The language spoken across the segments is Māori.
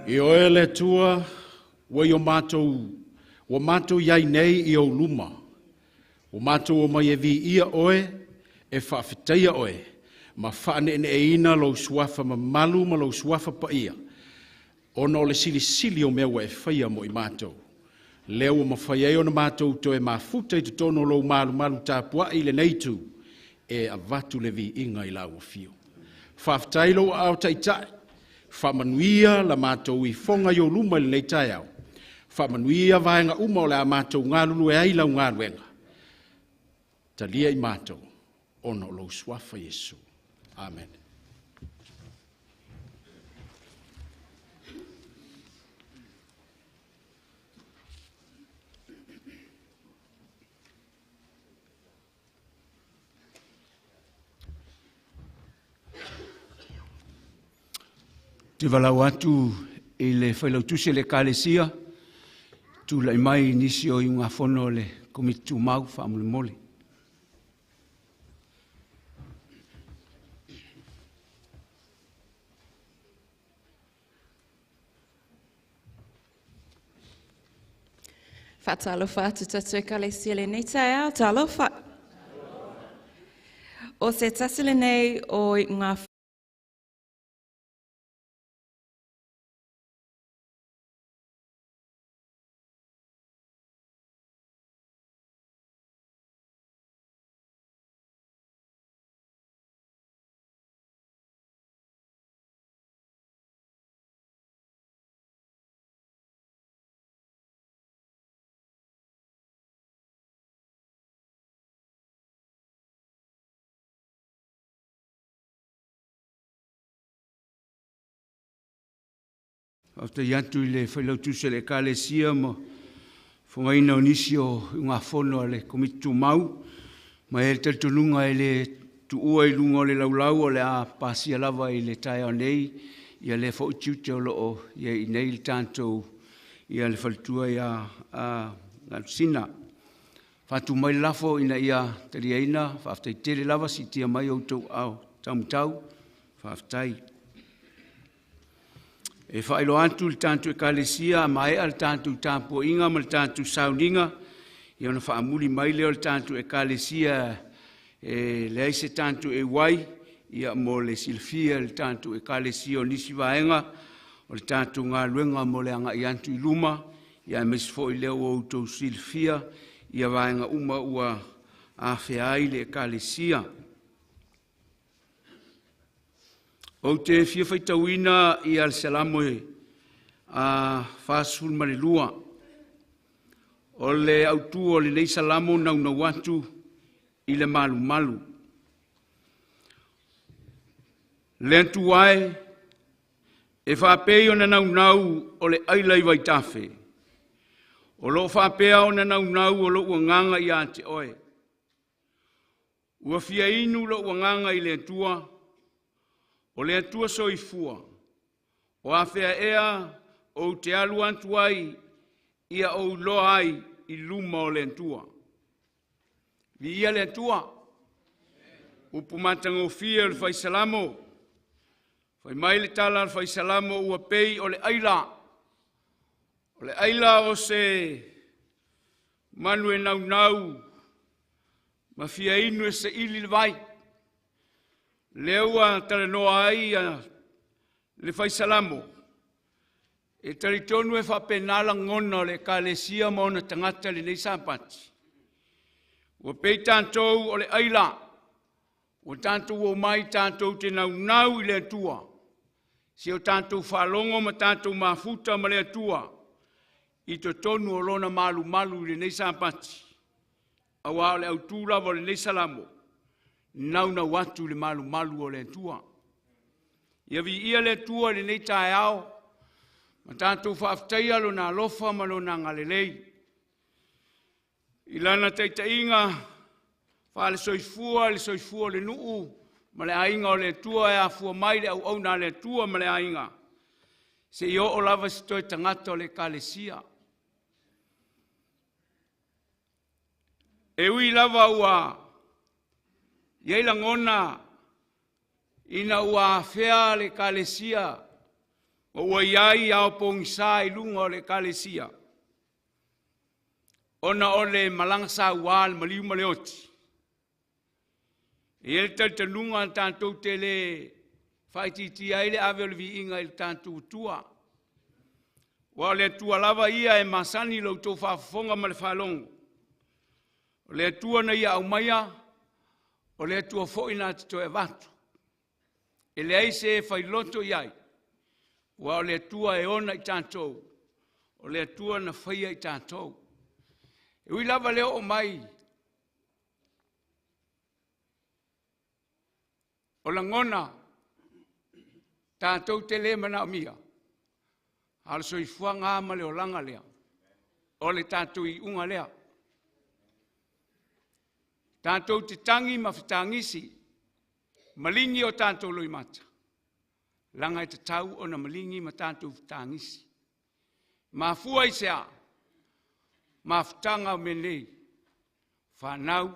I oe le tua, wa mātou iai nei I o luma. O mātou o mai e vi ia oe, e whaafitaia oe, ma whaane e ina lau suafa ma malu ma lau suafa pa ia. Ona o le sili o mewa e whaia mo I mātou. Leo o mawhaiai o na mātou to e mafuta I te tono lau malu tāpua I le neitu, e avatu le vi inga I lau o fio. Whaafitaia lau au taitai, whamanuia la mātou I whonga I o luma le neitai au. Whamanuia vaenga uma o le a mātou ngālulu e ailau ngāruenga. Talia I mātou, ono lo swafa Yesu. Amen. Te walau atu I le whailautuse le kālesia, tu lai mai nisi o I ngā whono le komitu mau whaamule mole. Whatalofa atu tatu e kālesia le nei tae au, talofa. O se tasile nei o ngā o te iantu I le whailautuse le kālesia mo whangaina o nisi o ngā whono le komitu mau, ma e te tununga I le tuua I lunga o le laulau o le a pasia lava I le tae o nei, ia le whautiute o loo, ia I nei le tātou, ia le whaltua ia ngatusina. Whatu mai lafo ina ia tariaina, whaftai tere lava si tia mai o tau au, taumutau, whaftai. E whaelo antu le tātou e kālesia, ma ea le tātou tāpua inga, ma le tātou Sauniga, I ona whaamuli mai leo le tātou e kālesia, le aise tātou e wai, ia mo le silfia le tātou e kālesia o nisi vaenga, o le tātou ngā luenga mo le anga I antu I luma, ia mesifo I leo o utou silfia, ia vaenga uma ua a whea le e kālesia. O te fia whaitauina I al Salamoe a whāsul mare lua. O le autu o le nei salamo nau na watu I le malu malu. Le antu wae e whapei o na nau o le ailai waitafe. O lo whapea o na nau o lo uanganga I a te oe. Ua fia inu lo uanganga I le antua. O le atua soifua, o a whea ea o te alu antuai ia o loa ai I luma o le atua. Vi ia le atua, upu matango fia le whaisalamo, whai mai le tala le whaisalamo ua pei o le aila. O le aila o se manu e nau, ma fia inu e se ili le vai. Leua tale noa ai le whaisalamo. E taritonu e whapenala ngona le kālesia mo na tangata le nei sāpati. Ua pei tātou o le aila. Ua tātou o mai tātou te nau I le atua. Si o tātou whalongo ma tātou mafuta ma le atua. I to tonu o lona malu le nei sāpati. Awa o le autura o le nei salamo. Nau na watu le malu o le tua. Ia vi ia le tua le nei tae ao, ma tātou whaaftaia lo na alofa ma lo na ngalelei. I lana taitainga, wha le soifua le nuu, ma le ainga o le tua e a fua mai le au na le tua ma le ainga. Se i o lava si toi tangata o le kālesia. E ui lava ua, Iei langona ina ua whea le kālesia O waiai au pongisai lunga o le kalesia. Ona o le malanga sa wal maliu maleoti. E ele te lunga tantou te le whaititi aile ave o le vi inga il tantou tua. Wa le tua lava ia e masani lau tau whafonga ma le whalongo. O le tua na ia au maia, o le tua foina te toe vatu. E le aise e whailoto iai. Wa o le tua e ona i tantou. O le tua na whaia i tantou. E ui lava leo o mai. O la ngona. Tantou te le mana o mia. Ala so i fuanga ama le o langa lea. O le tantou i unga lea. Tantou te tangi ma whitangisi. Malingi o tantou loi mata. Langa i te tau o na malingi ma tantou whitangisi. Ma fua i sea. Ma whitanga o menei. Whanau.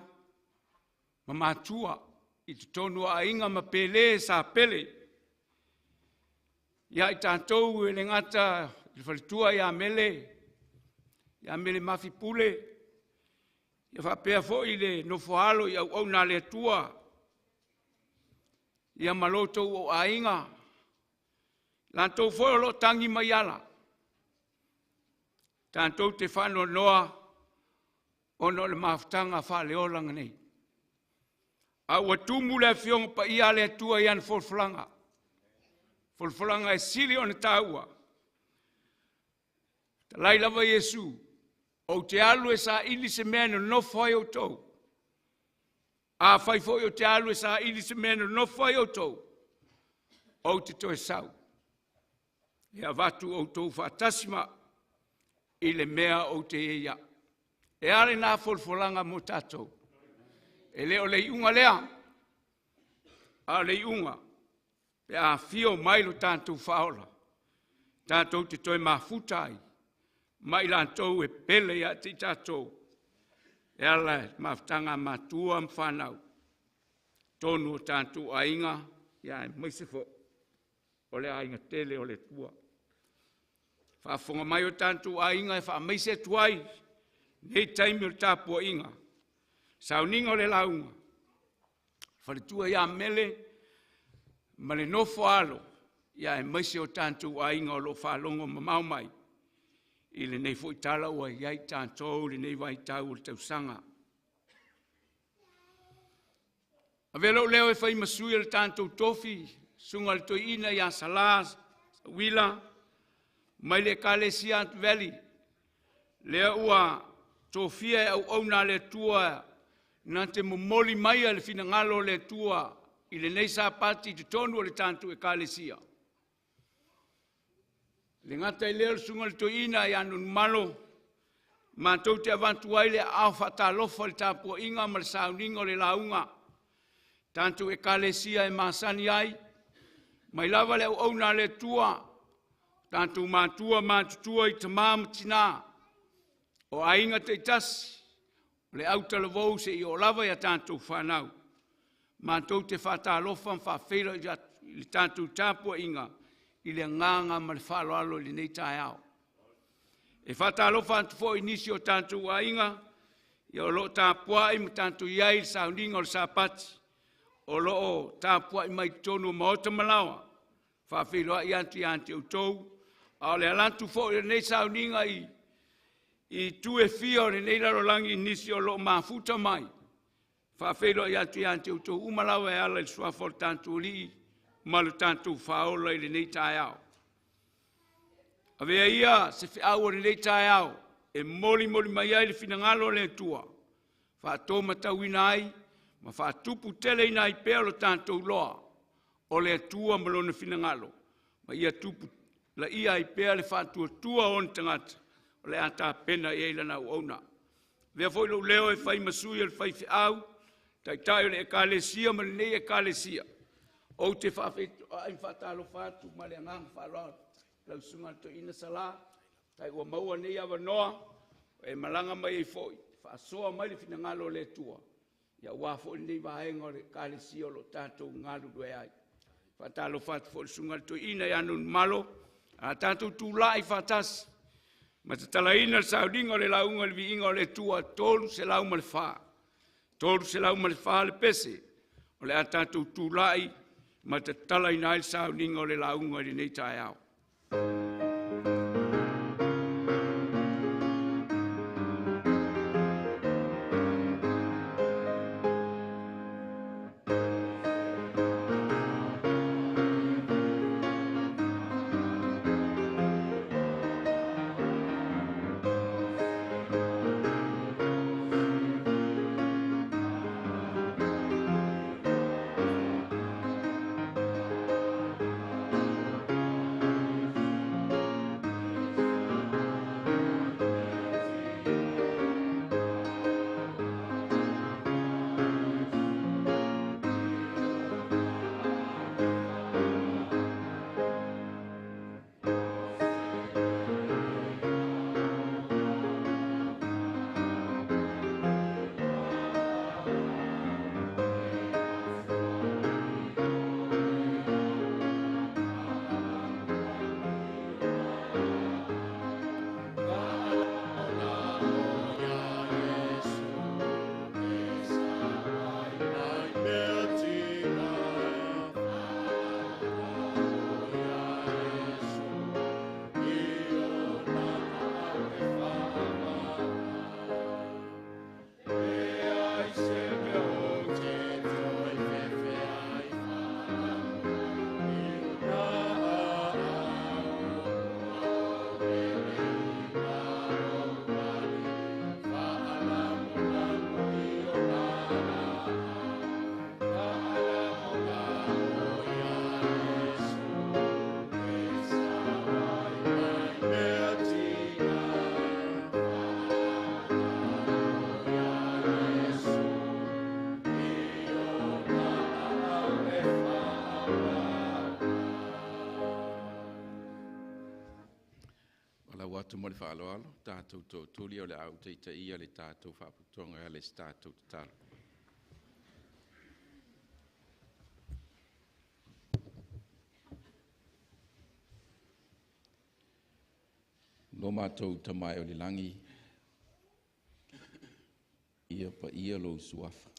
Ma matua. I te tonu a inga ma pele sa pele. Ia i tantou e le ngata. I whalitua ia mele. Ia mele mafi pule. Ia whapea fo i le nofoalo i au na le tua. Ia maloto o a inga. Lantou fo lo tangi mai ala. Tantou te whano noa. Ono le mafutanga wha le olanga nei. A ua tumu le fionga pa ia le tua ian folflanga. Folflanga e sili o ne taua. Talai lava Yesu. O te alu e sa ili se mea no fai o tau. A fai foi o te alu e sa ili se mea no fai o tau. O te toe sau. E a vatu o tau whatasima. I le mea o te eia. E ale nā folfolanga mo tātou. E leo le iunga lea. A le iunga. Pe a fio mailo tātou whaola. Tātou te toi mafutai. Mai lantou e pele ia te tātou. E ala mafutanga matua mwhanau. Tonu o tātou ainga. Ia e maisefo. O le ainga tele o le tua. Whaafonga mai o tātou ainga e wha maise tuai. Nei taimi o tāpua inga. Sauniga o le Lauga. Whalitua ia mele. Ma le nofo alo. Ia e maise o tātou ainga o lo whalongo mamau mai. I le nei fo i tala ua iai tātou le nei vai tau o le tausanga. A velo leo e whai masui le tātou tofi. Sunga le toi ina ia Salā, Wila. Mai le Kalesia Valley. Lea ua tofia e au na le tua na te momoli mai le finangalo le tua i le nei sa pati te tonu o le tantu e Kalesia. Le ngata i leo sunga le toina i anu malo ma tau te avantu ai le au whatalofa le tāpua inga ma le Sauniga o le Lauga. Tantu e Kalesia e masani ai mai lava le au na le tua tantu mātua mātutua i tamam tina. O ainga te tasi, le au talavou se i o lava ia tātou whanau. Mātou te whatalofa whawhera i le tātou tāpua inga, i le nganga ma le whaloalo li nei tai au. E whatalofa antu fo inisi o tātou ainga, i o lo tāpua i ma tātou iai le Sauniga o le Sapati, o lo tāpua i mai tonu maota malawa, whawhera i antu i antu tou, a le alantu fo i nei Sauniga i tu e fia o nei laro langi nisi o lo mafuta mai. Whawhero i atu i ante uto umalawa e ala i suafo tantu li malu tantu whaola i nei tai au. A vea ia se whiau o nei tai au e moli mai ai le finangalo le tua. Whato matawina ai ma whatupu tele ina i peo lo tantu loa o le tua malona finangalo. Ma ia tupu la ia i pea le whatua tua on tangata. Le ata pena e lana ona. Vea foi lo leo e fai masui e fai au, tai o le Kalesia ma nei e Kalesia. O te whawhetu ai whatalo whatu ma le angang whaloa. Lau sunga to ina Salā, tai ua maua nei awa noa, e malanga mai e foi. Whaasoa mai le fina ngalo le tua. Ia wafo nei vahenga o le Kalesia o lo tātou ngalu due ai. Whatalo whatu fo le sunga to ina e anu malo, A tātou tūlai whātasi. Ma te talaina Sauniga o le launga le viinga o le tua tolu se lau ma le whā. Tolu se lau ma le whā le pese. O le a tātou tūlai ma te talaina le Sauniga o le launga le nei tae au. Watu mo le whaaloalo, tātou tō tūli o le au teita ia le tātou whaputonga le tātou talo. No mātou tamai o le langi, ia pa ia lo suafa.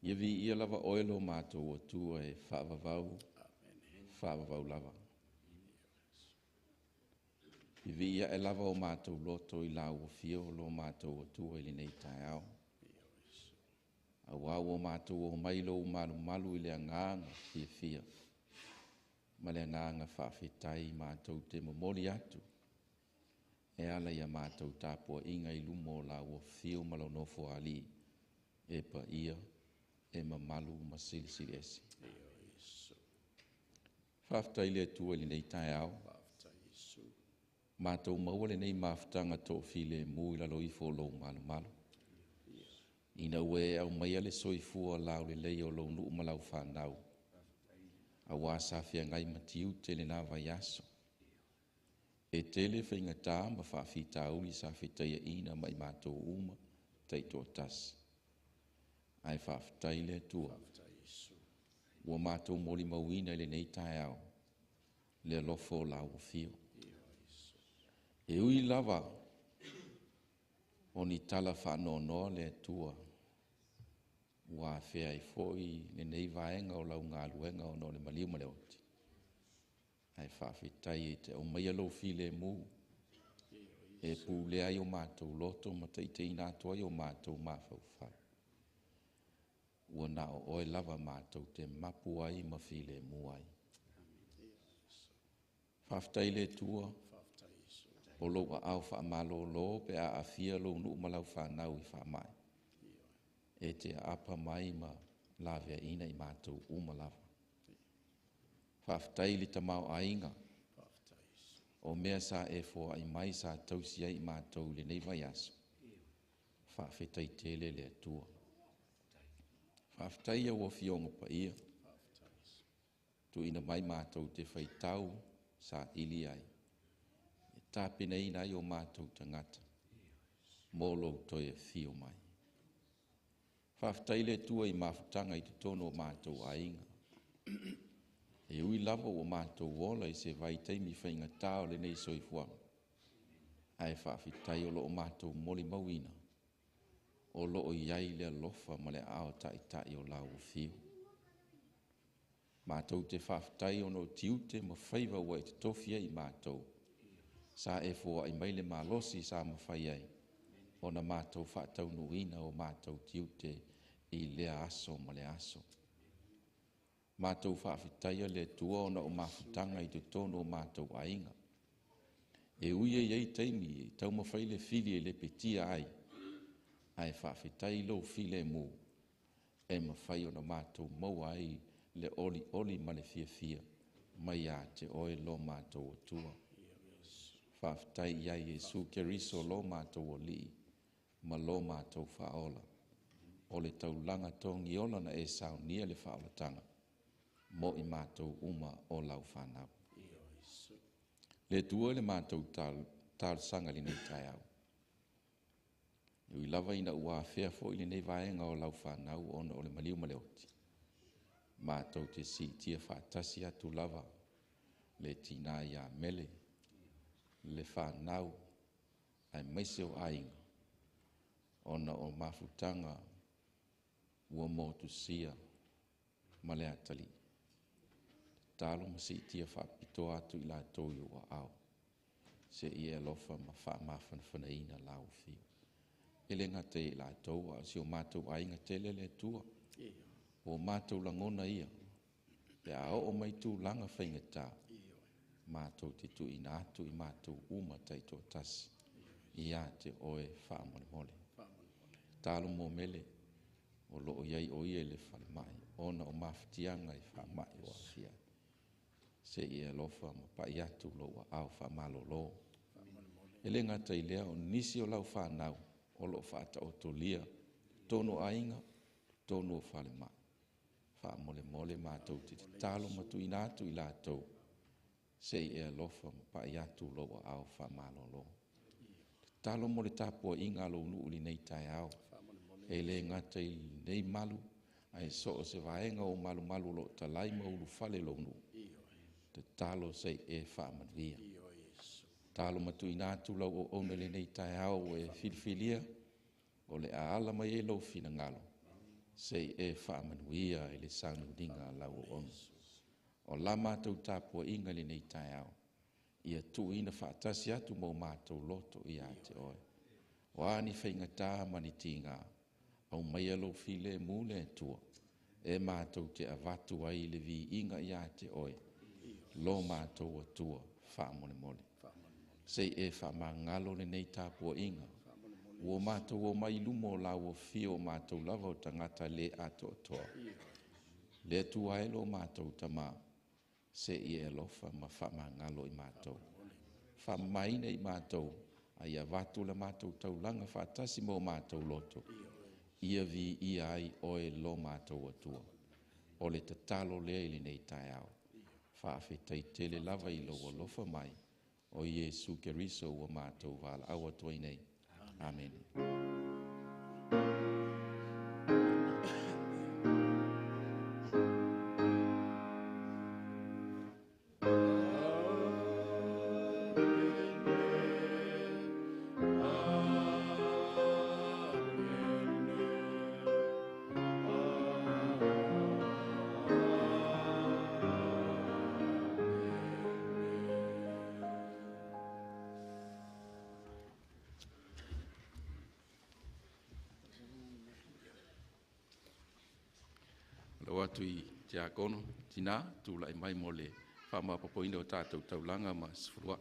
Ia vi ia lava oilo mātou o tua e whaavavau lava. I via e lava o mātou loto I lau o fio lo mātou o tua I nei tae au. A wau o mātou o mailo o malu I le anganga fia. Ma le anganga whawhetai mātou te momoli atu. E ala ia mātou tāpua inga I lumo lau o fio malo nofo ali. E pa ia, e ma malu ma silisiri esi. Whawhetai le tua I nei tae au. Mātou maua le nei mawhitanga tō while mui lalo I fōlo malu. Ina ue au maia le soifua lau le lei o lo nuu malau whanau. A wāsa whia ngai matiu te le nā vai aso. E tele whainga tā ma whawhita uli sa whitaia ina mai mātou uma tei tō tas. Ai whawhitai le tua. Ua mātou moli mauina le nei tae au. Le lofo lau o fio. E ui lava o ni tala whanonoa le tua. Ua whea I foi le nei vaenga o lau ngā luenga o no le maliu maleoti. Ai whawhitai e te o mai alo file mu. E pu le ai o mātou loto ma te ina atua I o mātou mawhau whau. Ua na o oe lava mātou te mapu ai ma file mu ai. Whawhitai le tua. O lo wa au wha malo lo pe a fia lo nu malau wha nau I wha mai. E te apa mai ma lavea ina I mātou umalawa. Whawhitai li tamau ainga. O mea sa e fo ai mai sa tausia I mātou le nei vai aso. Whawhitai tele le atua. Whawhitai au o fionga pa ia. Tu ina mai mātou te whaitau sa ili ai. Tāpina ina I o mātou tangata. Molo toi e fio mai. Whawhitai le tua I mawhutanga I te tono o mātou ainga. E tui lava o mātou wola I se vai teimi whainga tāo le nei soifuanga. Ai whaafitai o loo mātou moli mawina. O loo iai le alofa ma le ao tai o lau fiu. Mātou te whaafitai o no tiute ma whaiva ua I te tofia I mātou. Sa e fua I maile malosi sa ma whai ai. O na mātou whaatau nuina o mātou tiute I lea aso ma le aso. Mātou whaafitaia le tua ona o mawhutanga I te tono o mātou ainga. E uia iei teimi I tau mawhaile fili e le petia ai. Ai whaafitai lo file mu. E mawhai o na mātou mau ai le oli ma le fia. Mai a te oe lo mātou o tua. Whaafitai iai Jesu Keriso lo mātou o li. Ma lo mātou whaola. O le taulanga tongi ola na e Sauniga le whaolatanga. Mo I mātou uma o lau whanau. Le tua le mātou tāl sanga li nei tai au. Iui lava ina ua whea fo ili nei vaenga o lau whanau ona o le maliu maleoti. Mātou te si tia whaatasi atu lava. Le tina ia mele. Le whanau. Ai maise o ainga. Ona o mafutanga. Ua motu sia. Male atali. Talo masi tia whaapito atu I la tau I ua au. Se ia lofa ma wha mawhanawhana ina lau fiu. Ele ngate I la tau a si o mātou ainga tele le tua. O mātou langona ia. Pe a o mai tu langa whaingata. Mātou te tu ina atu I mātou uma taito tasi. Ia te oe whaamone mole. Talo mo mele. O loo iai o ia le whalemai. Ona o mawhitianga I whamai o afia. Se ia lofa ma pai atu lo wa au whamalo lo. Ele ngata I lea o nisi o lau whanau. O lo whaata o tolia. Tono ainga. Tono o whalemai. Whamole mole mātou te talo matu ina atu I lātou. Se ia lofa ma pai atu lo wa au whamalo lo. Talo mole tāpua inga lo nuuli nei tai au. Ele ngata I nei malu. Ai so o se vaenga o malu lo talai ma ulu fale lo nu. Te talo sei e whaamanuia. Talo matu ina atu lau o onele nei tai au e filfilia. O le aala mai e lo fina ngalo. Sei e whaamanuia e le saunudinga lau o onu. O la mātou tāpua inga le nei tai au. Ia tu ina whaatasi atu mo mātou loto I a te oe. O ani whaingata mani tinga. Au mai alo file mule tua. E mātou te avatu ai le vi inga I a te oe. Lo mātou o tua, whaamone mole. Sei e whaamangalo le nei tāpua inga. Ua mātou o mai lumo lau o fio mātou lava o tangata le ato o toa. Le tua e lo mātou tama. Se I e lofa ma whaamangalo I mātou. Whaamaina I mātou. Ai avatu le mātou taulanga whaatasi mo mātou loto. Ia vi ia ai oe lo mātou o tua. O le tatalo lea ili nei tai au. Whaafetai tele lava I lo o lofa mai. O Jesu Keriso o mātou wala awa toi nei. Amen. Lo atu I te akono, tina, tūla I mai mo le whamapapoina o tātou taulanga ma sifurua.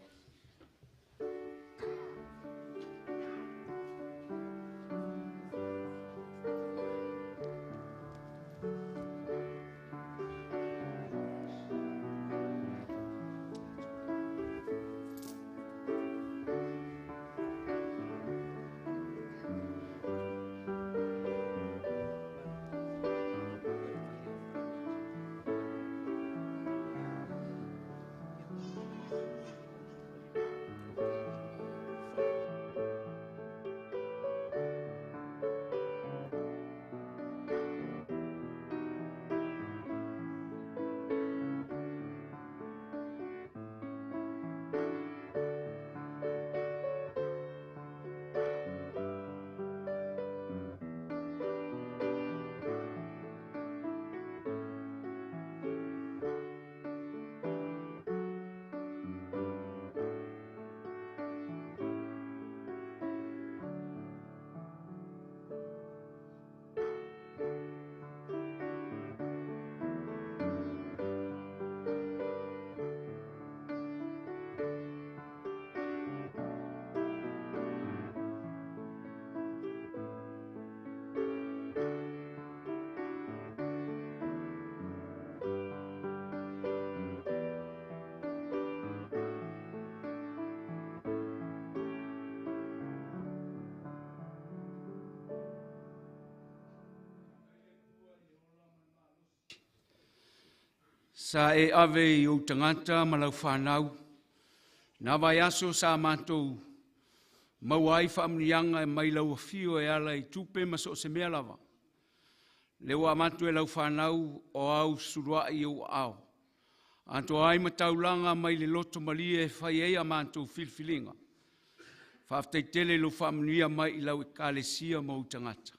Sa e ave I o tangata malau whanau. Nā vai aso sa mātou. Mauai whaamnianga e mai lau whio e ala I tupe maso se mea lava. Leo a matu e lau whanau o au surua I o au. Anto ai mataulanga mai le loto malie e whai ea mātou filfilinga. Whaaftei tele lo whaamnia mai I lau e kālesia mau tangata.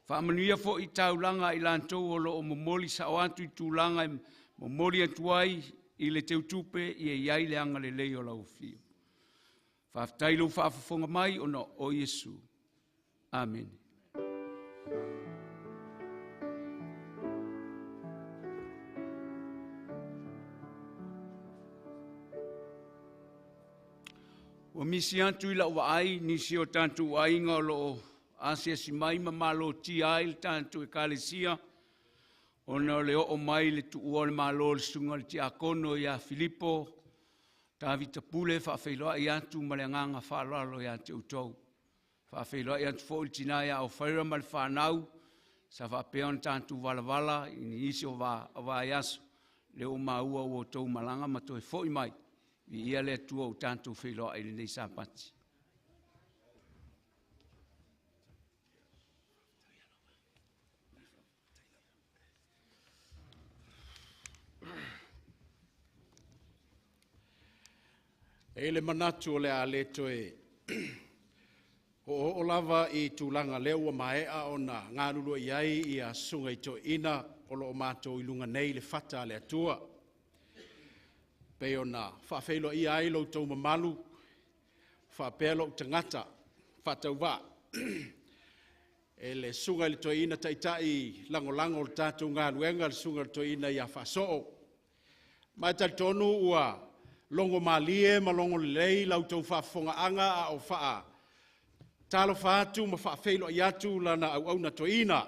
Whaamnia fo I taulanga I lantou o lo o momoli sa o atu I tūlanga I momoli atuai I le teutupe I e iai le anga le leo lau whio. Whaaftai lo whaafafonga mai o no o Yesu. Amen. O misi antu I lau waai, nisi o tantu wainga o lo asia si mai mamalo ti ai tantu e kālesia. O na le o mai le tu o le malo le sunga le ti akono ia Filipo. Ta vita pule Failauga I atu ma le nganga whaalalo ia te utou. Failauga I atu fo tina ia o whaira ma le whanau. Sa whapeon tantu wala I ni isi o wa iaso. Le o maua o tau malanga ma toi fo I mai. I ia le tua o tantu Failauga I le nei sapati. E le manatu o le a le toe. O lava I tūlanga leo a maea o na ngārulu iai I a sunga I to ina o lo o mātou I lunga nei le fata le atua. Pe o na whaafeilo iai lo tau mamalu, whaapelo tangata, whatau wā. E le sunga I le to ina taitai lango le tātou ngāruenga le sunga le to ina I a whasoo. Mai tal tonu ua longo malie ma longo lei lau tau whaafonga anga a o whaa. Talo whaatu ma whaafeilo I atu lana au na toina.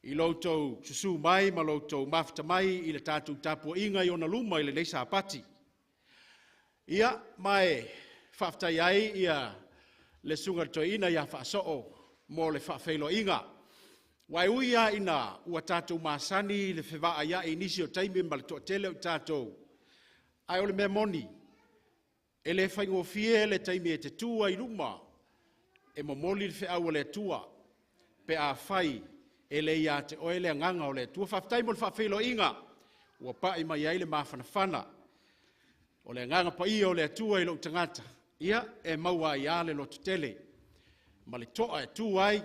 I loutou susu mai ma loutou mafta mai I le tātou tapu inga I ona luma I le neisa apati. Ia mai whaaftai ai ia le sunga toina ia whaasoo mo le whaafeilo inga. Wai uia ina ua tātou masani le whewaa ia I nisi o taimi ma le toa tele o tātou. Ai ole mea moni, e le whaingofie le taimi e te tua I luma, e momoli le wheau le tua, pe a whai e le ia te oele nganga o le tua, whaftai mo le whawhelo inga, ua pai mai ai le mawhanawhana, o le nganga pa ia o le tua I lo tangata, ia e maua I ale lo tutele, ma le toa e tuai,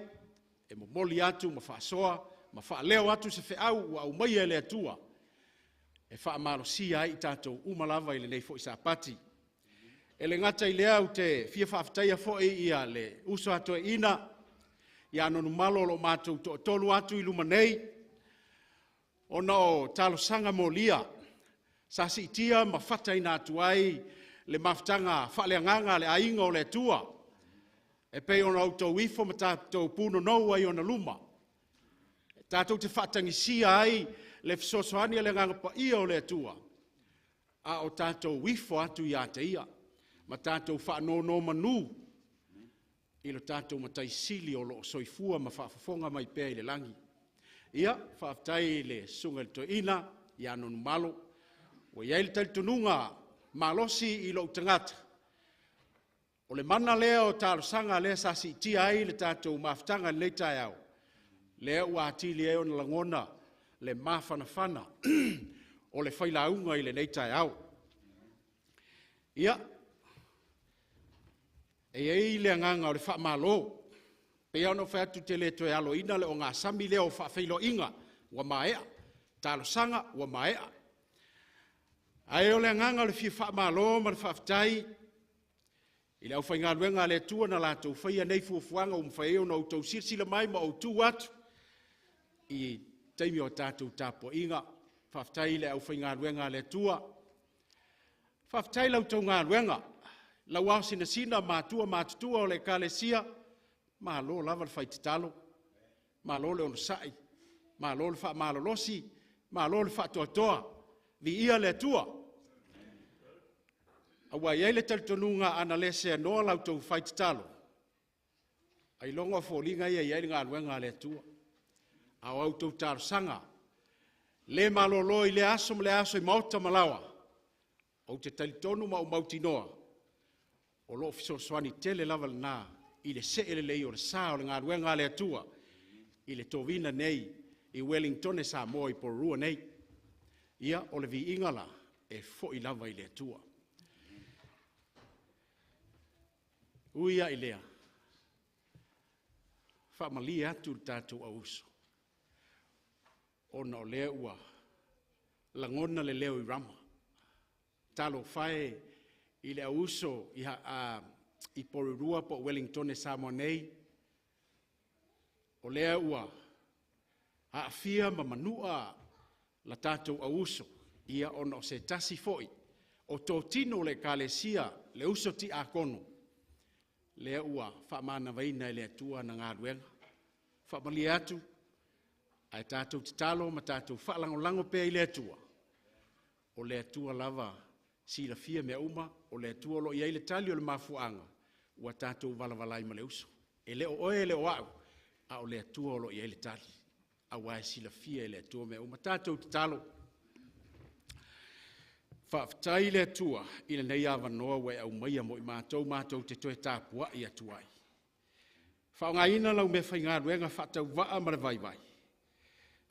e momoli atu, ma whaasoa, ma whaaleo atu se wheau, ua au mai e le tua, e whaamalo si ai I tātou umalava I le nei fo I sa pati. E le ngata I lea u te fia whaaftaia fo ia le uso atoe ina, ia anonu malo lo mātou to tolu atu I luma nei, o na o talo sanga mo lia, sa si itia ma whata ina atu ai, le maftanga whaaleanganga le ainga o le tua, e pei ona au tau ifo ma tātou puno nou ai ona luma. Tātou te whatangi si ai, le fisosoani le nganga pa ia o le atua. A o tātou wifo atu ia te ia. Ma tātou whaanono manu. I lo tātou matai sili o lo soifua ma whaafafonga mai pēa I le langi. Ia, whaaftai le sunga le to ina, I anonu malo. O iai le talitonunga malosi I lo tangata. O le mana lea o tālo sanga lea sasi tia ai le tātou maftanga le tai au. Lea ua atili e o na langona. Le mawhanawhana o le Failauga I le nei tai au. Ia, e ei le nganga o le whaamalo, pe ano whaatu te le toe alo ina le o ngā sami leo whaafeilo inga, ua maea, talo sanga, ua maea. Ai o le nganga o le fia whaamalo ma le whaaftai, I le au whainga luenga le tua na lātou whaia nei fuafuanga o mwhaeo na utau sirsila mai ma o tu atu, I taimi o tātou tāpo inga, whaftai le au whainga ruenga le tua. Whaftai lau tau ngā ruenga, lau au sina mātua mātutua o le kālesia, mā lo lava le whaitatalo, mā lo le ono sai, mā lo le wha mālolosi, mā lo le wha toa, vi ia le tua. Awa iai le talitonunga ana le se anoa lau tau whaitatalo. Ai longa fōlinga ia iai ngā ruenga le tua. Au au tau tāro sanga, Le malolo I le aso I mauta malawa. O te talitonu ma o mautinoa. O lo fiso swani tele lava na I le se ele lei o le sa o le ngā ruenga le atua. I le tovina nei I Wellington e Samoa I porua nei. Ia o le vi ingala e fo I lava I le atua. Uia I lea. Whamali atu tātou auso. Ona o lea ua. Langona le leo I rama. Talo whae I le auso I porurua po Wellington e Samoa nei. O lea ua. Haafia ma manua la tātou auso. Ia ona o se tasi foi. O tō tino le kalesia le uso ti a kono. Lea ua whamana vaina I le atua na ngā ruenga. Whamali atu. Ai tātou te talo ma tātou whalango pēr I le atua. O le atua lava sila fia mea uma. O le atua lo I le tali o le mafuanga. Ua tātou valavalai ma le uso. E leo oe leo au. A o le atua lo I le tali. A wae sila fia le atua mea uma. Tātou te talo. Whaftai le atua I le nei awa noa wai au maia mo I mātou te toe tāpua I atuai. Whaonga ina lau me whai ngā ruenga whatau waa ma le vai.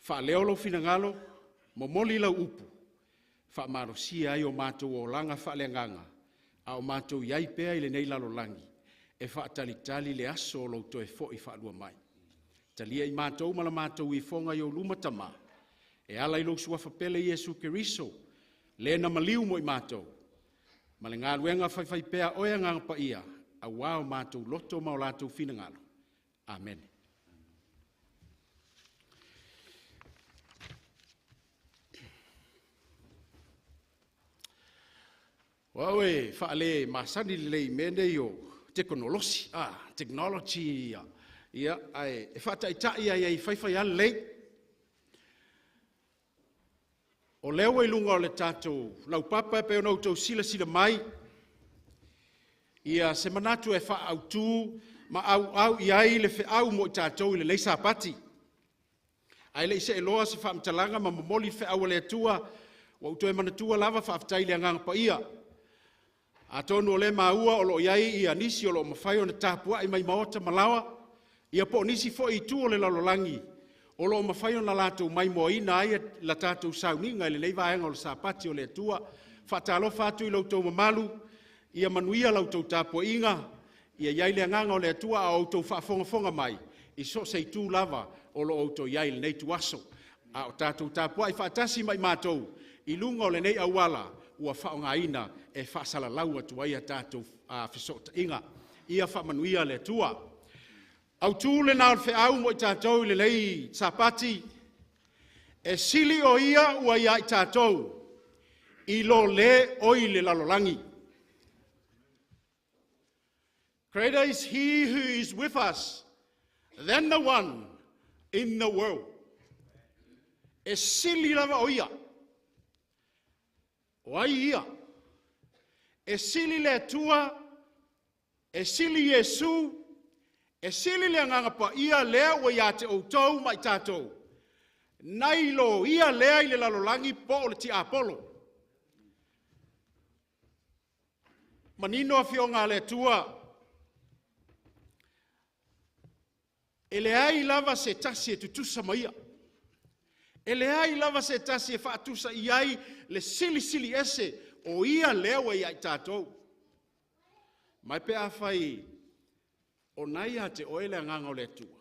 Whaaleolo fina ngalo, mo moli lau upu. Whaamaro sia ai o mātou o langa whaaleanganga. A o mātou iai pēa I le nei lalo langi. E whaatalitali le aso o lau toe fo I whaalua mai. Talia I mātou ma la mātou I fonga I o luma tama. E ala I lo sua whapele Iesu Keriso. Le na maliu mo I mātou. Ma le ngā ruenga whai pēa oea ngā pa ia. A wao mātou loto ma o lātou fina ngalo. Amen. Wawe, whaale masani lei mene yo teknolosi, technology ia ai e whata I tai ai whai ale lei. O leo I lunga o le tātou lau papa pe o nautou sila mai. Ia se manatu e wha au tū, ma au iai le whi au mo I tātou I le leisa pati. Ai le se eloa se wha mtalanga ma mamoli whi au le atua, wa uto e manatua lava wha aftai le anganga pa ia. A tonu o le maua o lo iai ia nisi o lo mawhai o na tāpua I mai maota malawa, ia po nisi fo I tu o le lalolangi. O lo mawhai o na lātou mai moa ina ai la tātou Sauniga I le nei vaenga o le sāpati o le atua, whatalo whātu I lautou mamalu, ia manuia lautou tāpua inga, ia iai le anganga o le atua a autou whaafonga mai, I so sei tū lava o lo autou iai le nei tuaso, a o tātou tāpua I whaatasi mai mātou, I lunga o le nei awala, ua whaonga ina e whaasala lau atu ai a tātou whisota inga, ia whamanuia le atua. Au tūle nā whi au mo I tātou le lei sāpati, e sili o ia ua ia I tātou, I lo le oi le lalolangi. Greater is he who is with us than the one in the world. E sili lava o ia. O ai ia. E sili le atua, e sili Yesu, e sili le anganga pa ia lea ua ia te outou mai tātou. Nai lo ia lea I le lalolangi po o le ti Apollo. Manino a fionga le tua. E le ai lava se tasi e tutusa maia. E le ai lava se tasi e whaatusa iai le sili ese o ia lea ua ia I tātou. Mai pe a whai o nai a te oe le anganga o le atua.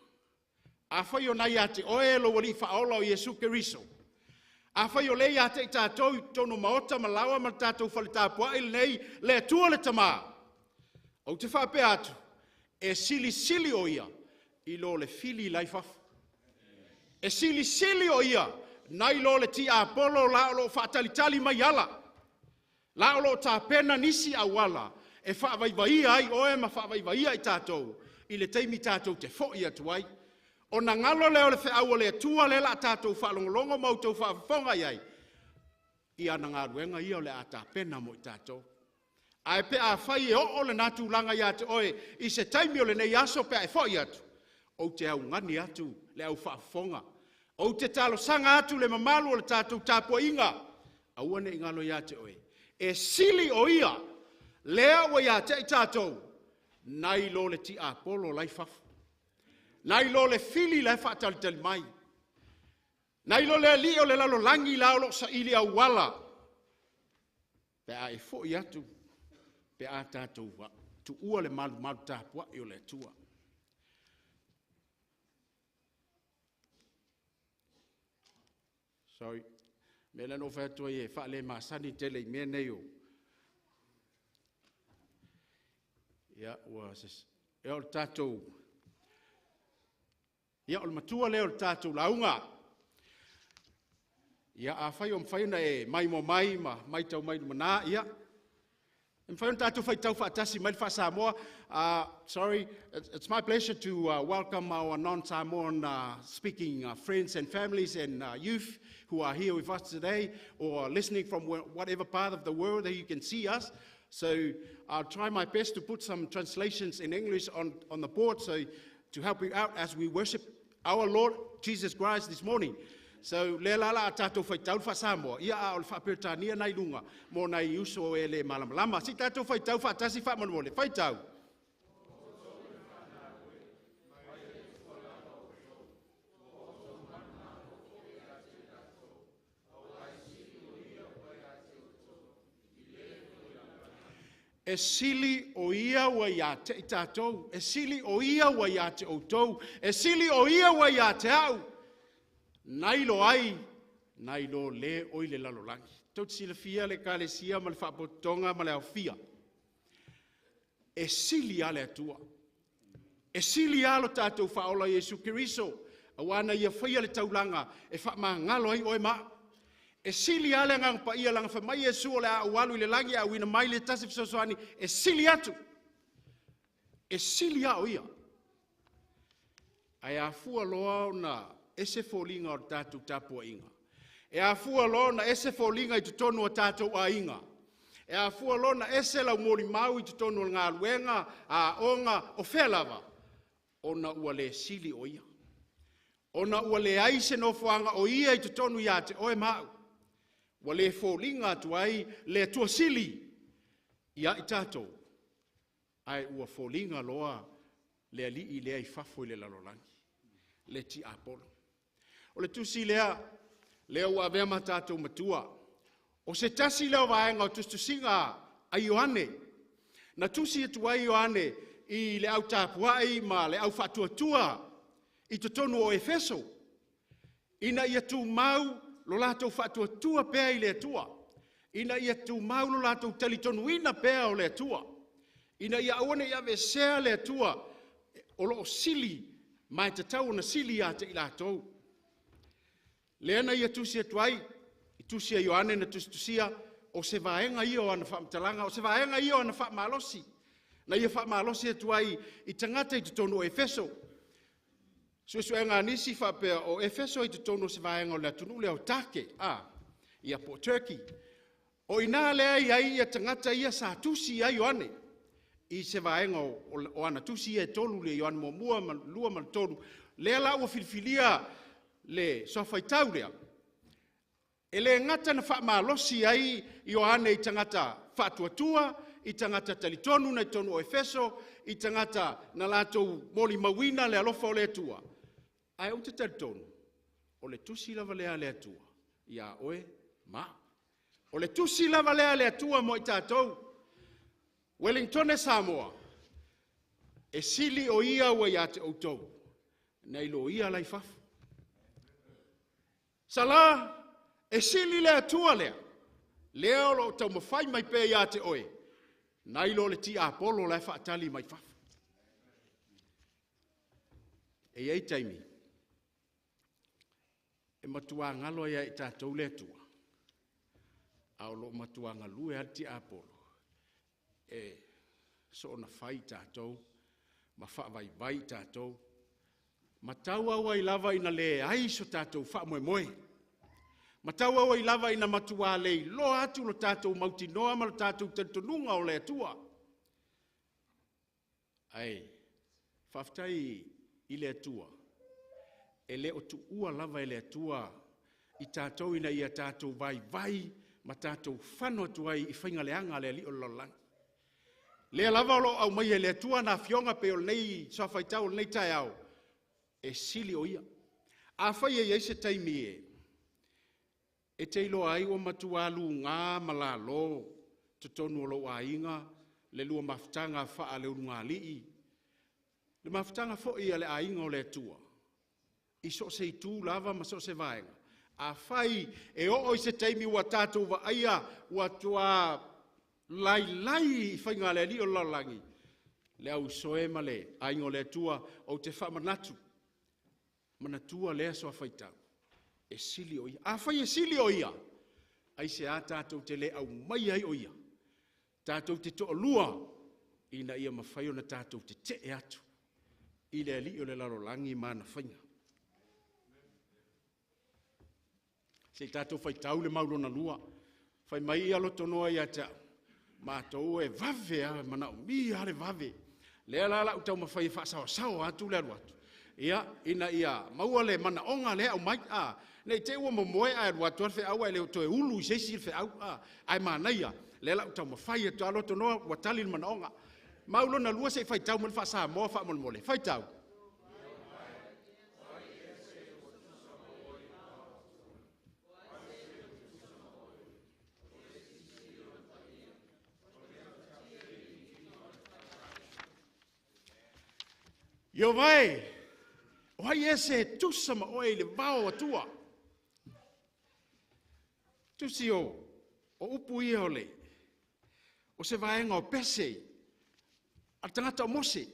A whai o nai a te oe lo wali whaola o Iesu Keriso. A whai o lei a te I tātou tono maota malawa ma tātou whale tāpua I nei le atua le tamā. O te whape atu, e sili o ia, I lo le fili lai fafu. E sili o ia, nai lo le ti Apollo la o lo whaatalitali mai ala. La o lo tā pena nisi awala, e whaavaivai ai oe ma whaavaivai ai tātou. I le teimi tātou te fōi atu ai. O na ngalo leo le whaau le atua le la tātou whaalongolongo mautou whaafonga iai. I ana ngā ruenga ia o le ata pena mo I tātou. Ai pe a whai e o le nātu langa ia te oe, I se taimi o le nei aso pe a e whai atu. O te au ngani atu le au whaafonga. O te talo sanga atu le mamalu o le tātou tāpua inga. Aua ne ingalo ia te oe. E sili o ia. Lea o ia te i tātou. Nai lo le ti a polo lai fafu. Nai lo le fili lai whaatalitali mai. Nai lo le li o le lalo langi lao lo sa ili au wala. Pe a e fo i atu. Pe a tātou wa. Tu ua le malu tāpua i o le tua. Sorry. Me le no whātua i e whaale masani tele i mea nei o. Ia, uasis. Ia o le tātou. Ia o le matua leo le tātou launga. Ia a whai o mwhaina e mai mo mai ma mai tau mai mana ia. Mwhaina tātou whai tau whaatasi mai wha Samoa. Sorry, it's my pleasure to welcome our non-Samoan speaking friends and families and youth who are here with us today or listening from whatever part of the world that you can see us. So I'll try my best to put some translations in English on the board so to help you out as we worship our Lord Jesus Christ this morning. So le lala tātou whai tau wha Samoa, ia a o le whapirtania nei lunga, mō nei uso e le malamalama. Si tātou whai tau whaatasi wha manuole, whai tau. E sili o ia wa ia te i tātou, e sili o ia wa ia te outou, e sili o ia wa ia te au. Nai lo ai, nai lo le oi le lalolangi. Tau sila fia le kalesia ma le whapotonga ma le au fia. E sili ale atua. E sili alo tātou whaola Jesu Kiriso. Awana ia whaia le taulanga e wha ngalo ai oi maa. E sili ale ngang pa ia langa whamai Jesu o le a ualu i le langi a wina mai le tasi fisosoani. E sili atu. E sili a o ia. Ai a fua loa o na ese fōlinga o tātou tāpua inga. E a fua lona ese fōlinga i tutonu o tātou a inga. E a fua lona ese lau mori mau i tutonu o ngā luenga a onga o Failauga. Ona ua le sili o ia. Ona ua le aise no fuanga o ia i tutonu ia te oe mau. Ua le fōlinga tu ai le tua sili ia i tātou. Ai ua fōlinga loa le ali i lea i fafo i le lalolangi. Le ti apolo. O le tusi lea ua avea ma tātou matua. O se tasi leo vaenga o tustusinga a Ioane. Na tusi e tua Ioane i le au tāpuai ma le au whatuatua i totonu o Efeso. Ina ia tu mau lo lātou whatuatua pēa i le tua. Ina ia tu mau lo lātou talitonu ina pēa o le tua. Ina ia awane ia vesea le tua o lo sili mai te tau na sili a te i lātou. Leana ia tusi e tuai, i tusi e Ioane na tusia, o se vaenga ia o ana whaamtalanga, o se vaenga ia o ana whaamalosi. Na ia whaamalosi e tuai i tangata i tutonu o Efeso. Suesu e ngā nisi whapea o Efeso i tutonu o se vaenga o lea tunu lea o take, ia po Turkey. O ina lea ia tangata ia sa tusi ia Ioane. I se vaenga o ana tusi e tolu le Ioane mo mua ma lua ma tolu. Lea la ua filifilia le sofai taulea. E le ngata na whaamalosi ai Ioane i tangata whatuatua, i tangata talitonu na tonu o Efeso, i tangata na lātou moli mawina le alofa o le tua. Ai o te talitonu, o le tusi lava lea le tua, ia oe ma. O le tusi lava lea le tua mo i tātou, Wellington e Samoa, e sili o ia ua ia te outou, nei lo ia lai fafu. Salā, e sili lea tua lea, leo lo tau mawhai mai pē ia te oe, nai lo le ti apolo lai whaatali mai fafu. E ei taimi, e matua ngalo ia i tātou lea tua, au lo matua ngalue al ti apolo, e so na whai tātou, ma whaavai vai tātou, ma taua ua i lava ina le aiso tātou wha moe moe. Ma taua ua i lava ina matua lei lo atu lo tātou mauti noa ma lo tātou tentonunga o le atua. Ai, whaftai i le atua, e le o tu ua lava e le atua i tātou ina ia tātou vai ma tātou whanua tuai i whaingaleanga le li o lolang. Le lava lo au mai e le atua na fionga pe o nei sa whaitau nei tai au e sili o ia. A whai e se taimi e te ilo ai o matualu ngā malalo te tonu o lo a inga le lua maftanga wha le urunga lii. Le maftanga fo ia le a inga o le atua. I so se i tū lava ma so se vaenga. A whai e o se taimi ua tātou wa aia ua tua lai i whainga le li o lalangi. Le au soe ma le a inga o le atua o te wha manatu. Manatua lea soa whaitau. E sili o ia. A whai e sili o ia. Ai se a tātou te le au mai ai o ia. Tātou te toa lua. Ina ia mawhai o na tātou te e atu. I le li o le larolangi ma na whainga. Se tātou whaitau le maurona lua. Whai mai ia loto noa ia ta. Mātou e vave a mana o mi ale vave. Lea lala utau mawhai e whaasawa atu le aru atu. Ia, ina ia, maua le mana onga le au mai a. Nei te ua momoe a aru atu arwhe au ai leo toe ulu i seisi rwhe au a. Ai mānaia, le la utau mawhai e toa loto noa watali mana onga. Maulona lua se whaitau mani whaasawa moa wha mole. Whaitau. Yo vai, oi ese tusa ma oi le vao atua. Tusi o upu ia ole. O se vaenga o pese, a tangata o mose.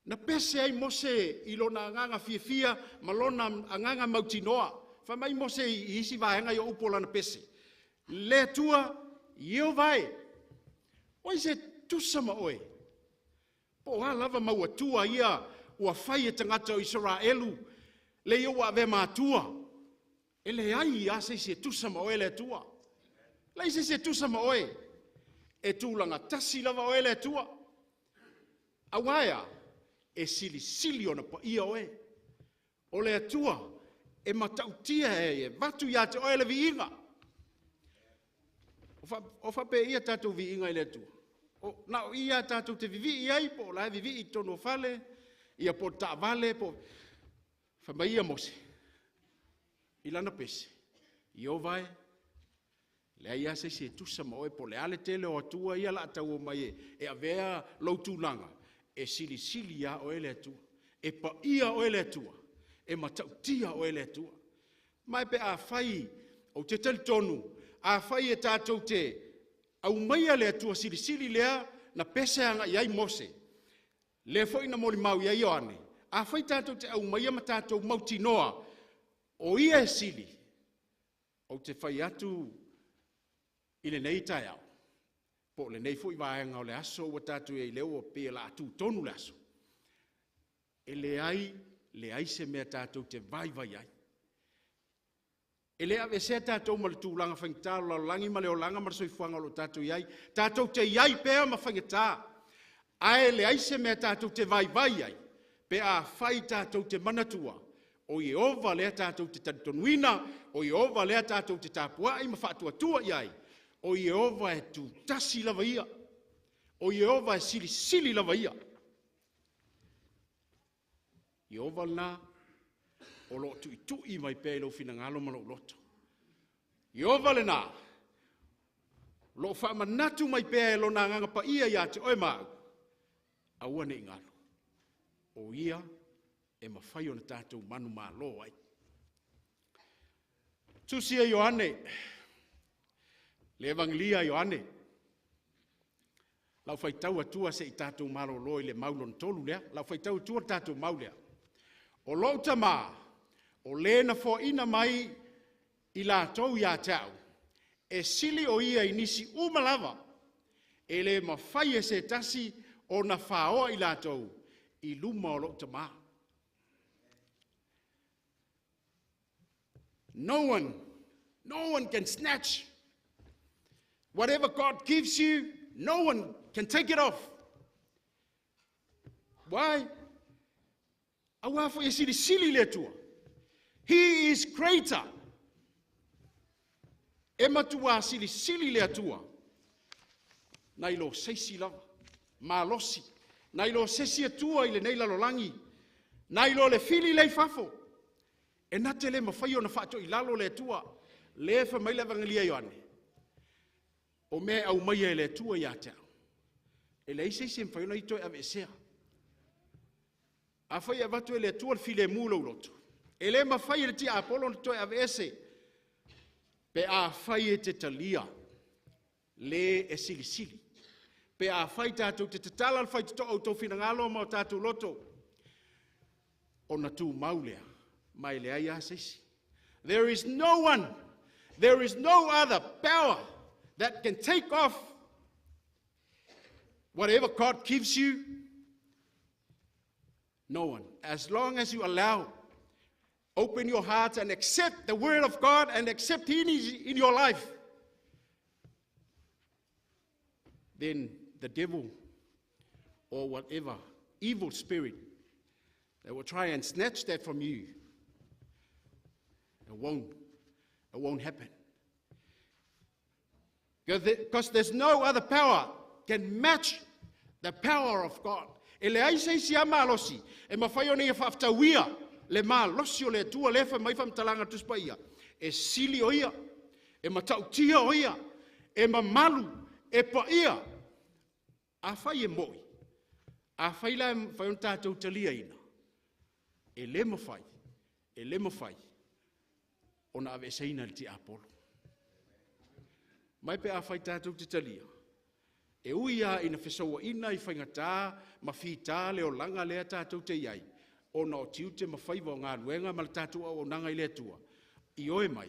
Na pese ai mose i lona anganga fia, ma lona anganga mautinoa. Whamai mose i isi vaenga i o upu lana pese. Le atua, yo vai, oi se tusa ma oi. Po ha lava maua tua ia ua whai e tangata o Israelu le ia ua ave mātua. E le ai ia se tusa ma oe le tua. Lei se tusa ma oe. E tūlanga tasi lava oe le tua. Awaia e sili ona pa ia oe. O le tua e matautia e vatu ia te oe le viinga. O whape ia tātou viinga i le tua. Na o ia tātou te vivi i ai, po la vivi i tono fale, ia po ta vale, po whamai ia mose. I lana pese. I o vai, le ia se tusa ma oe, po le ale tele o atua, ia la atau o mai e avea loutu langa. E sili ia oe le atua. E pa ia oe le atua. E matautia oe le atua. Mai pe a whai, o te tali tonu, a whai e tātou te au maia le atua sili lea na peseanga i ai mose. Le foi na moli mau i ai oane. A whai tātou te au maia ma tātou mautinoa o ia e sili. O te whai atu i le nei tai au. Po le nei foi vaenga o le aso o tātou e leo o pia la atu tonu le aso. E le ai se mea tātou te vai ai. E lea ve se tātou ma le tūlanga whaingatā la langi ma le o langa ma soifuanga lo tātou iai. Tātou te iai pēa ma whaingatā. Ae le aise mea tātou te vai ai. Pe a whai tātou te manatua. O i ova lea tātou te tantonuina. O i ova lea tātou te tāpuai ma whaatua tua iai. O i ova e tu tasi lava ia. O i ova e sili lava ia. I ova na o lo tu i mai pe lo fina ngalo ma lo loto. I ova le nā. Lo wha manatu mai pe lo nā nganga pa ia ia te oe mau. Aua ne ngalo. O ia e mawhai o na tātou manu mā lo ai. Tusia Ioane. Le evangelia Ioane. Lau whai tau atua se i tātou maro lo i le maulon tolu lea. Lau whai tau atua tātou maulea. O lo tamaa. O lena fo ina mai i la tau ia tau. E sili o ia i nisi umalava. E le mawhai e se tasi o na whaoa i la tau. I luma o lo tama. No one can snatch whatever God gives you. No one can take it off. Why? Awa fo e sili le tua. He is greater. E matua sili le tua. Nailo seisi lava. Malosi. Nailo sesi atua ile nei lalolangi. Nailo le fili le fafo. E nate le mawhaio na whaato I lalo le tua. Le fa mai lava ngalia yoane. O me au mai e le tua ia te au. E le ise ise mwhaio na ito e ave sea. A whai avatu e le tua le file mulo lotu. E le mawhai le tia Apollo na to e ave ese. Pe a whai e te talia. Le e sili. Pe a whai tātou te tatala le whai te to'o tō whina ngalo ma o tātou loto. O na tū maulea. Mai le aia seisi. There is no other power that can take off whatever God gives you. No one. As long as you allow, open your heart and accept the word of God and accept Him in your life, then the devil or whatever evil spirit that will try and snatch that from you, it won't happen. Because there's no other power can match the power of God. E le ai sei sia malosi, e mawhai o nei e whaftawia, le malosi o le tua lefa mai whamtalanga tuspa ia. E sili o ia, e matautia o ia, e mamalu, e pa ia. A whai e moi, a whai la whai on tātou talia ina. E le mawhai, ona ave seina le ti Apollo. Mai pe a whai tātou te talia. E uia ina whesaua ina I whaingatā, ma whita leo langa lea tātou te iai. O na o tiu te mawhaiwa o ngā ruenga ma le tātou au nanga I lea tua. I oe mai,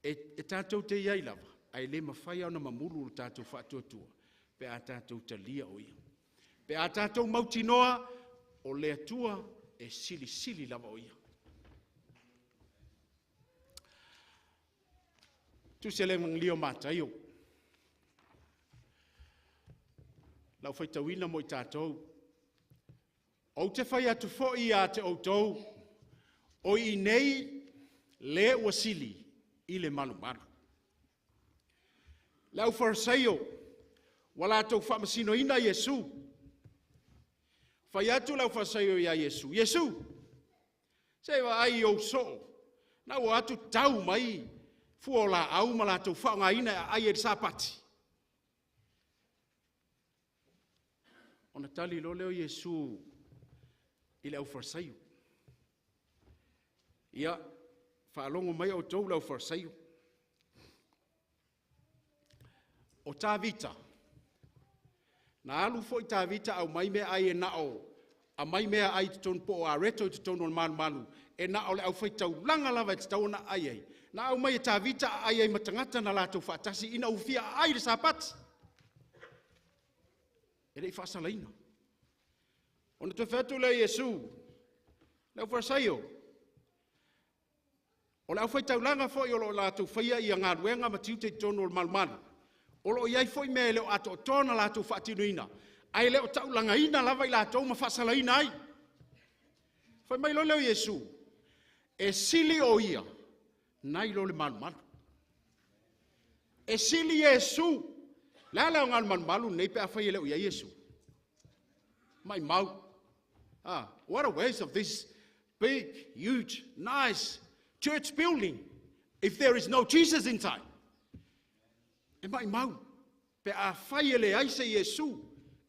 e tātou te iai lava, ai le mawhai au na mamuru o tātou whaatua tua. Pe a tātou talia o ia. Pe a tātou mautinoa o lea tua e sili lava o ia. Tu se le manglio mātai o. Lau whai tawina mo I tātou. O te whai atu fōi a te outou, o I nei le ua sili I le malu. Lau wharasaio, wala tau whamasino ina Yesu. Whai atu lau wharasaio ia Yesu. Yesu, se wa ai o so, na o atu tau mai, fuola au mala tau whaonga ina ai e sapati. Ona tali lo leo Yesu I le au wharasaio. Ia, whaalongo mai o tau lau wharasaio. O tā vita. Na alu fo I tā vita au mai mea ai e nao. A mai mea ai te tonu po o a reto te tonu o manu. E nao le au whaitau langa lava te tau na ai ai. Na au mai e tā vita ai ai matangata na lātou whaatasi ina ufia ai le sapati. E rei whaasalaina. Ona te whatu le Yesu, le au wharasaio. O le au whaitau langa fo I o lo lātou whaia I a ngā ruenga ma tiu te tonu o manu. O lo iai foi me leo ato tona lātou whaatinuina. Ai leo tau langa ina lava I lātou ma whaasalaina ai. Whai mai lo leo Yesu, e sili o ia, nai lo le manu. E sili Yesu, la leo ngal manu nei pe a whai leo ia Yesu. Mai mau. What a waste of this big, huge, nice church building if there is no Jesus inside. E mai mau. Pe a whai ele aise Yesu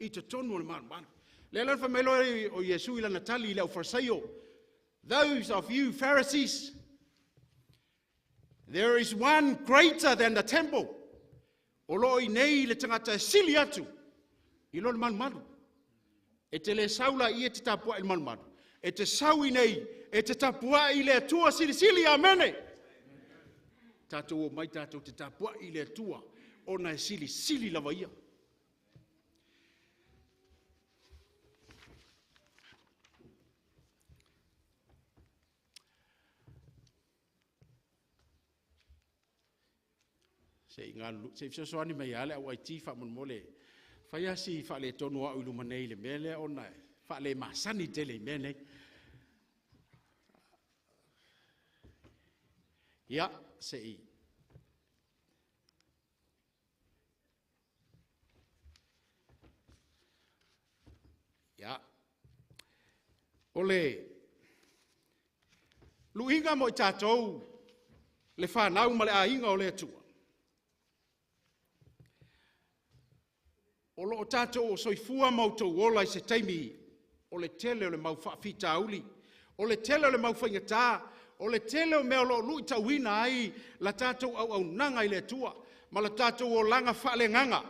I te tonu o le manu. Le lan whamelo o Yesu I la natali le au wharasaio. Those of you Pharisees, there is one greater than the temple. O lo I nei le tangata sili atu. I lo le manu. E te le saula I e te tapua I le manu. E te sau I nei, e te tapua I le atua sili amene. Tātou o mai tātou te tapua I le atua. Ona e sili lava ia. Se fisoani mai ale au ai ti fa mon mole. Fai asi fa le tonu au lu manei le mele ona fa le masani tele mele. Ia, se i. Ia. Ole, luinga mo i tātou, le whanau ma le a inga o le atua. O lo o tātou o soifua mautou ola i se taimi, o le tele o le mau whaafita auli, o le tele o le mau whaingatā, o le tele o mea lo lui tauina ai, la tātou au nanga i le atua, ma la tātou o langa whaale nganga,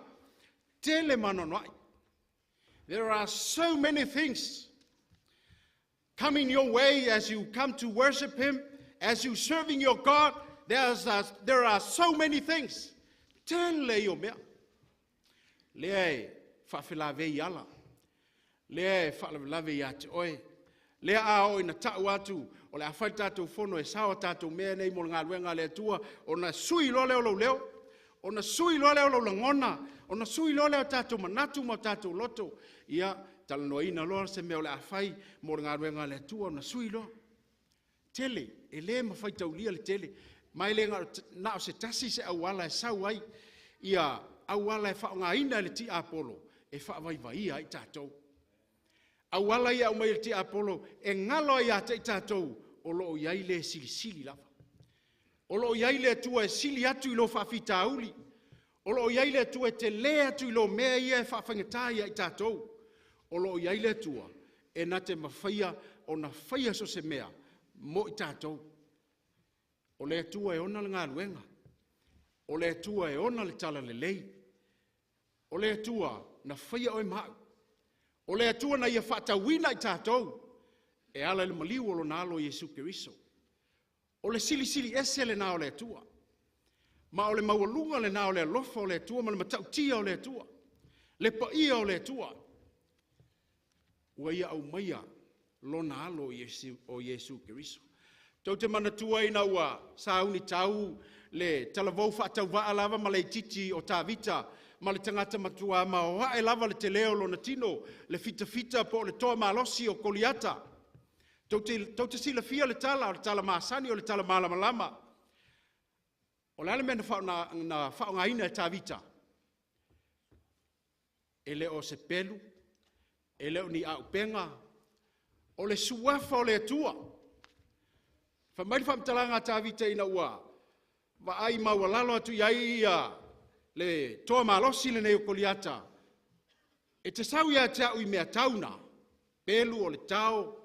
tele manonoai. There are so many things coming your way as you come to worship Him, as you serving your God. There are so many things. Tele o mea. Lea whawhilawe i ala. Lea whawhilawe i ate oe. Lea a o ina tau atu. O le awhai tātou whono e sawa tātou mea nei mo ngā luenga le atua. O na sui lo leo lo leo. O na sui lo leo lo langona. O na sui lo leo tātou manatu mo tātou loto. Ia talanoa ina loa se mea o le awhai mo ngā luenga le atua. O na sui lo. Tele. E le mawhai taulia le tele. Mai le ngā o se tasi se awala e sau ai. Ia awala e whaonga ina le ti Apollo, e whaawaiwai ai tātou. Awala ia umai le ti Apollo, e ngalo ia te tātou, o loo iai le sili lava. O loo iai le tua e sili atu i lo whaafita auli. O loo iai le tua e te le atu i lo mea ia e whaafangatai ai tātou. O loo iai le tua, e na te mawhaia, o na whaia so se mea, mo i tātou. O le tua e ona le ngā luenga. O le tua e ona le tala le lei. O le atua na whaia oi mau. O le atua na ia whaatawina i tātou. E ala le maliu o lo nalo Jesu Keriso. O le sili ese le nao le atua. Ma o le maualunga le nao le alofa o le atua. Ma le matautia o le atua. Le paia o le atua. Ua ia au maia lo nalo o Jesu Keriso. Tau te manatua ina ua sauni tau le talavou whaatau waa lava ma le titi o tā vita. Ma le tangata matua ma o hae lava le te leo lo na tino, le fita po le toa malosi o koliata. Tau te sila fia le tala maasani o le tala malama. O le ale mena na whaonga ina e tā vita. E le o se pelu, e le o ni au penga, o le suafa o le atua. Whamairi whamtalanga tā vita ina ua, wa ai maualalo atu iai ia, le toa malosi le nei o koliata. E te sau ia te au i mea tauna, pelu o le tau,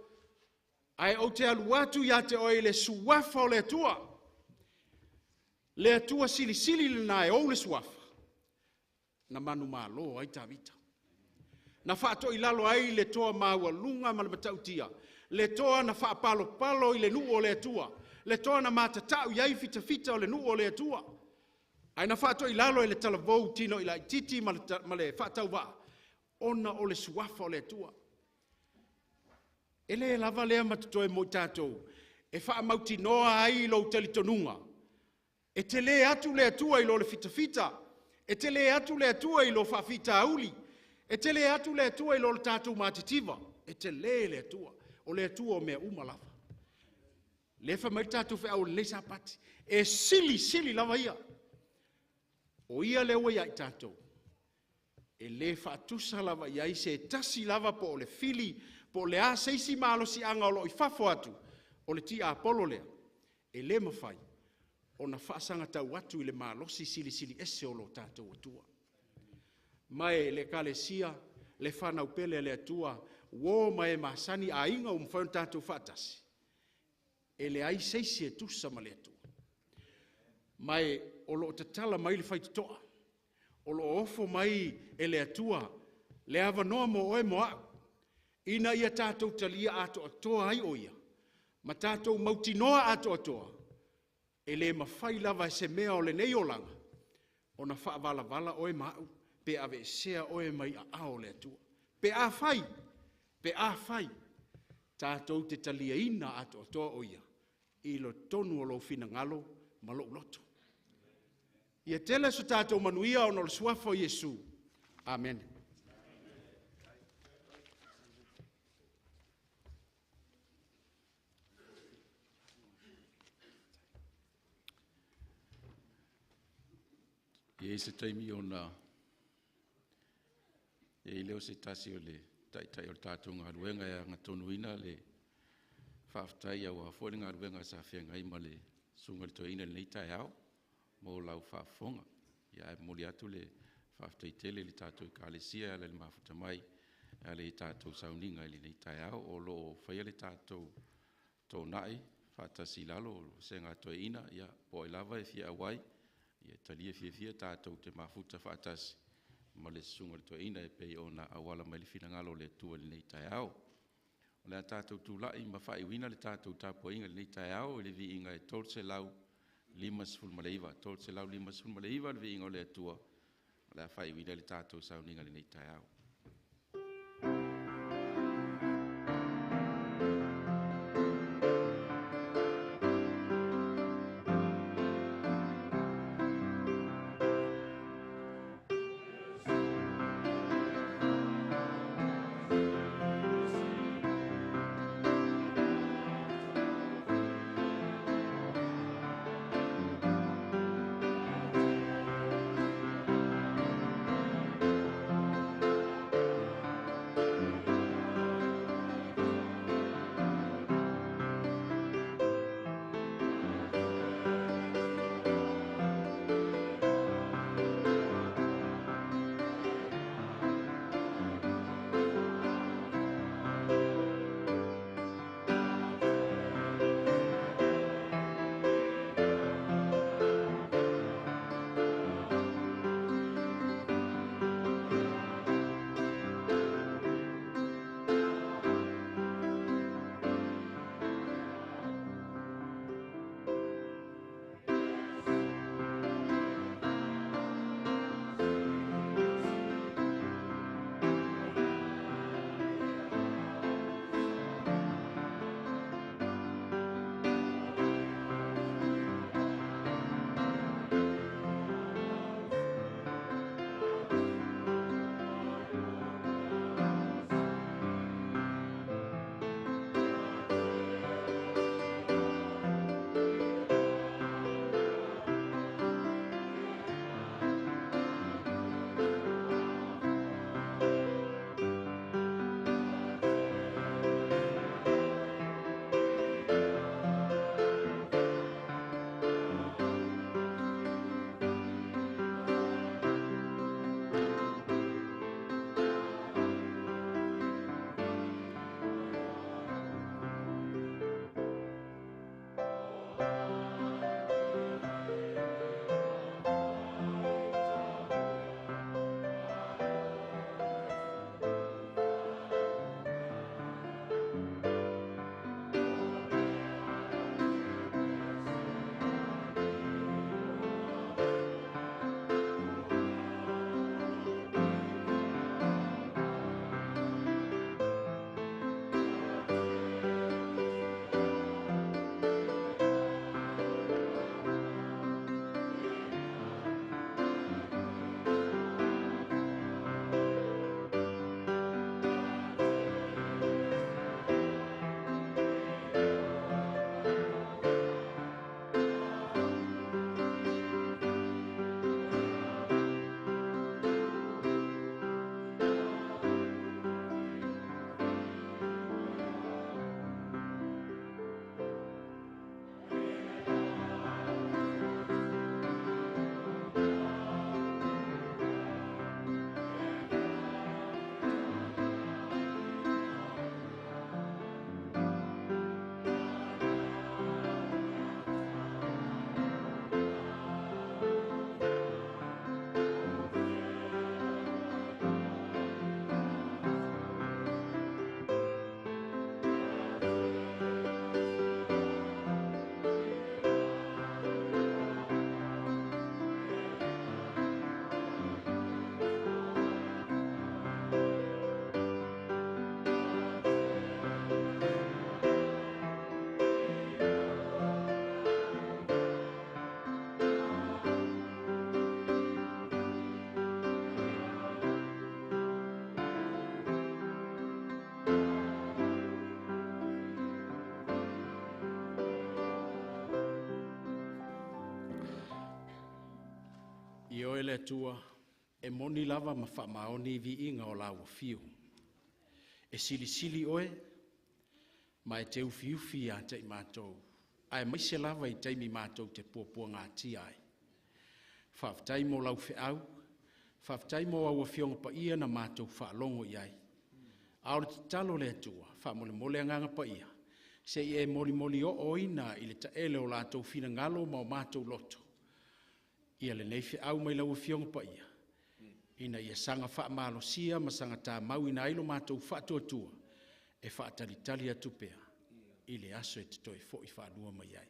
ai o te alu atu ia te oi le suafa o le atua. Le atua sili le nae o le suafa. Na manu malo ai ta vita. Na whaato i lalo ai le toa maua lunga ma le matautia. Le toa na whaapalo i le nuu o le atua. Le toa na matatau iai fita o le nuu o le atua. Ai na whaato i lalo i le talavou tino i la titi ma le whaatau waa. Ona o le suafa o le atua. E le lava lea matatoe mo tātou. E wha mauti noa ai lo talitonunga. E te le atu le atua i lo le fita. E te le atu le atua i lo whaafita auli. E te le atu le atua i lo le tātou mātitiva. E te le atua. O le atua o mea umalava. Le wha mai tātou wha au le sapati. E sili lava ia. O ia le ua iai tātou. E le whaatusa lava iai se tasi lava po o le fili, po le a seisi malo si anga o lo i whafo atu, o le ti a polo lea. E le mawhai, o na whaasanga tau atu i le malosi sili ese o lo tātou atua. Mai le kalesia, le whanau pele le atua, wō mai masani a inga o mwhau tātou whaatasi. E le ai seisi e tusa ma le atua. Mai o lo tatala mai le whaitutoa. O lo ofo mai e le atua. Le awa noa mo oe mo au. Ina ia tātou talia ato atoa ai o ia. Ma tātou mauti noa ato atoa. E le mawhai lava se mea o le nei o langa. O na whaavala oe mau. Pe ave sea oe mai a ao le atua. Pe a whai. Tātou te talia ina ato atoa o ia. I lo tonu o lo fina ngalo. Malo loto. Ia tele so tātou manuia o no le suafa o Jesu. Amen. e se taimi ona e leo se tasi o le tai o tātou ngā ruenga e ngā tonuina le whaafatai au a fōle ngā ruenga sa whianga ima le sunga le toina le nei tai au mō lau whaafonga ia e moli atu le whaafatai tele le tātou i kālesia le mafuta mai a le tātou Sauniga le nei tai au o lo whaia le tātou tō nai whaatasi lalo se ngā toina ia po e lava e fia awai ia talia fia tātou te mafuta whaatasi ma le sunga le toina e pei o na awala mai le finangalo le tua le nei tai au. O le tātou tūlai ma whaiwina le tātou tāpuainga le nei tai au le vi inga e tolse lau 5 maleiva, tolse lau 5 maleiva le vi inga o le tua le whaiwina le tātou Sauniga le nei tai au. i oe le tua, e moni lava ma wha maoni vi inga o lawa fiu. E sili oe, ma e te ufi a te i mātou. Ai mai se lava i teimi mātou te pua ngā ti ai. Whaftai mo lau fe au, whaftai mo au a fionga pa ia na mātou whaalongo i ai. Aore te talo le tua, whamole anganga pa ia. Se i e moli o oina i le taele o lātou fina ngalo ma o mātou loto. Ia le nei fe au mai lau a fionga pa ia. Ina ia sanga wha malo sia ma sanga tā mau ina ailo mātou whatuatua. E whaatalitali atu pea. I le aso e te toi fo i whanua mai ai.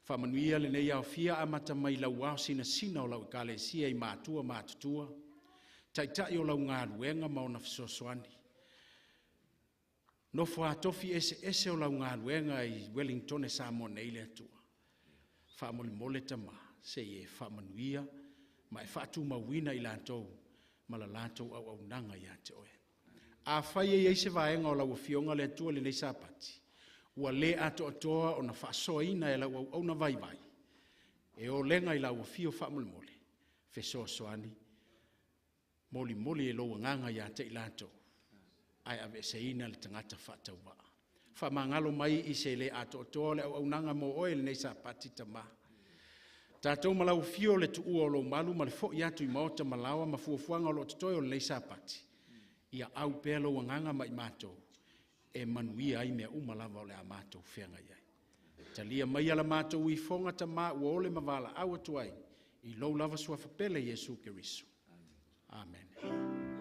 Whamanuia le nei au fia amata mai lau au sina o lau i kale sia i mātutua. Tai o lau ngā ruenga mauna fisosoani. No whaatofi ese o lau ngā ruenga i Wellington e Samoan nei le atua. Whamole tama se e whamanuia ma e whaatu mawina i lātou ma la lātou au nanga i ate oe. A whai e se vaenga o lau fionga le atua le nei sapati. Ua le ato atoa o na whaasoina e lau au na vai. E o lenga i lau fio whamole. Fesoa soani. Moli e loa nganga i ate i lātou. Ai ave se ina le tangata whaatau waa. Whamangalo mai i se le ato atoa le au nanga mo oe le nei sapati tama. Tātou malau fio le tu ua o lo malu ma le fo i atu i maota malawa ma fuafuanga o lo tatoi o le nei sapati. Ia au pēa lo nganga mai mātou. E manuia ai mea umalava o le a mātou whenga iai. Talia mai ala mātou i fonga ta mā ua ole mavala au atu ai. I lou lava sua whapele Jesu Keriso. Amen.